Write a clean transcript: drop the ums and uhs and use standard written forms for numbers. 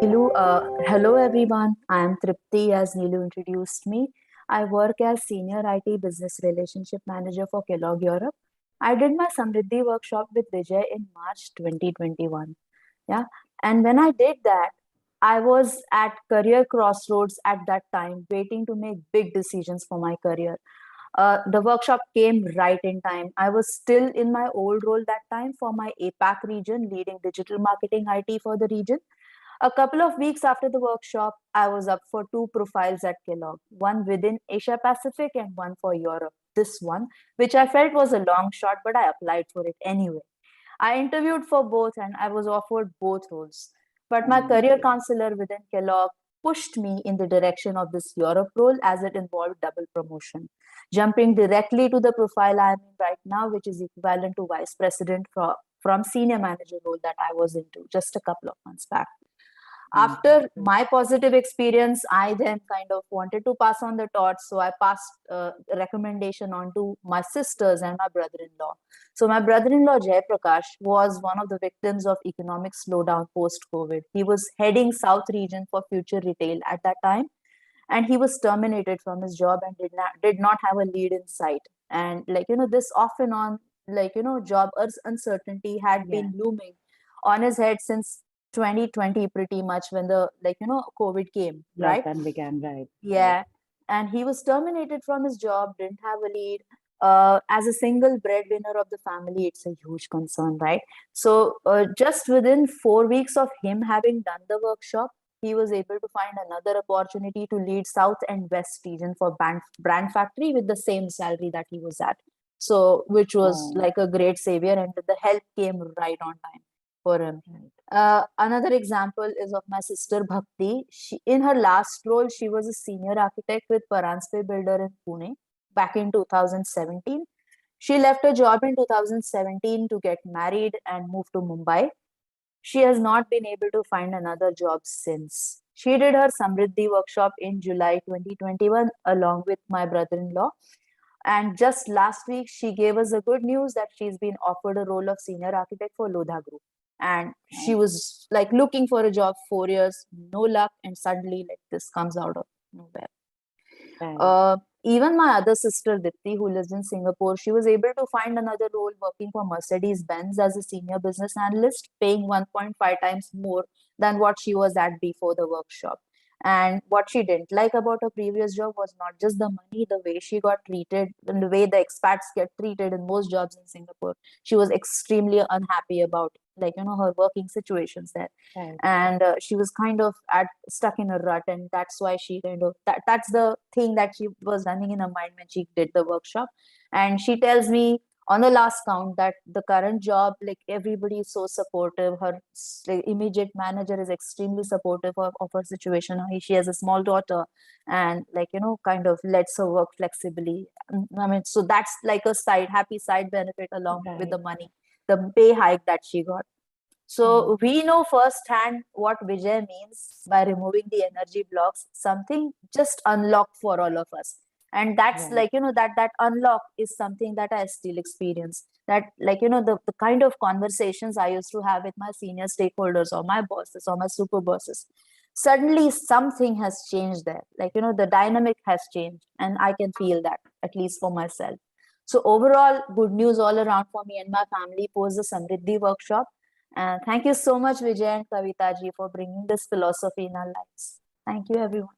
Hello everyone. I am Tripti, as Neelu introduced me. I work as Senior IT Business Relationship Manager for Kellogg Europe. I did my Samriddhi workshop with Vijay in March 2021. Yeah. And when I did that, I was at career crossroads at that time, waiting to make big decisions for my career. The workshop came right in time. I was still in my old role that time for my APAC region, leading digital marketing IT for the region. A couple of weeks after the workshop, I was up for two profiles at Kellogg, one within Asia Pacific and one for Europe. This one, which I felt was a long shot, but I applied for it anyway. I interviewed for both and I was offered both roles. But my career counselor within Kellogg pushed me in the direction of this Europe role as it involved double promotion, jumping directly to the profile I'm in right now, which is equivalent to vice president from senior manager role that I was into just a couple of months back. After my positive experience, I then kind of wanted to pass on the torch. So I passed the recommendation on to my sisters and my brother-in-law. So my brother-in-law, Jay Prakash, was one of the victims of economic slowdown post-COVID. He was heading South region for Future Retail at that time. And he was terminated from his job and did not have a lead in sight. And this off and on, job uncertainty had Yeah. been looming on his head since 2020 pretty much, when the COVID came, right? Lockdown began, right? Right. Yeah. And he was terminated from his job, didn't have a lead. As a single breadwinner of the family, it's a huge concern, right? So just within 4 weeks of him having done the workshop, he was able to find another opportunity to lead South and West region for brand factory with the same salary that he was at. So which was Oh, like a great savior, and the help came right on time for him. right. Another example is of my sister Bhakti. In her last role, she was a senior architect with Paranspe Builder in Pune back in 2017. She left her job in 2017 to get married and move to Mumbai. She has not been able to find another job since. She did her Samriddhi workshop in July 2021 along with my brother-in-law. And just last week, she gave us the good news that she's been offered a role of senior architect for Lodha Group. And she Oh, was like looking for a job 4 years, no luck, and suddenly like this comes out of nowhere. right. Uh, Even my other sister Dipti, who lives in Singapore, she was able to find another role working for Mercedes Benz as a senior business analyst, paying 1.5 times more than what she was at before the workshop. And what she didn't like about her previous job was not just the money, the way she got treated, and the way the expats get treated in most jobs in Singapore. She was extremely unhappy about, her working situations there. Right. And she was kind of stuck in a rut, and that's why she that's the thing that she was running in her mind when she did the workshop. And she tells me on the last count that the current job, like, everybody is so supportive. Her immediate manager is extremely supportive of her situation. She has a small daughter, and kind of lets her work flexibly. I mean, so that's like a happy side benefit along with Right. the money, the pay hike that she got. Mm. So we know firsthand what Vijay means by removing the energy blocks, something just unlocked for all of us. And that's Right. that unlock is something that I still experience. That the kind of conversations I used to have with my senior stakeholders or my bosses or my super bosses. Suddenly something has changed there. The dynamic has changed, and I can feel that, at least for myself. So overall, good news all around for me and my family post the Samriddhi workshop. And thank you so much, Vijay and Kavita ji, for bringing this philosophy in our lives. Thank you, everyone.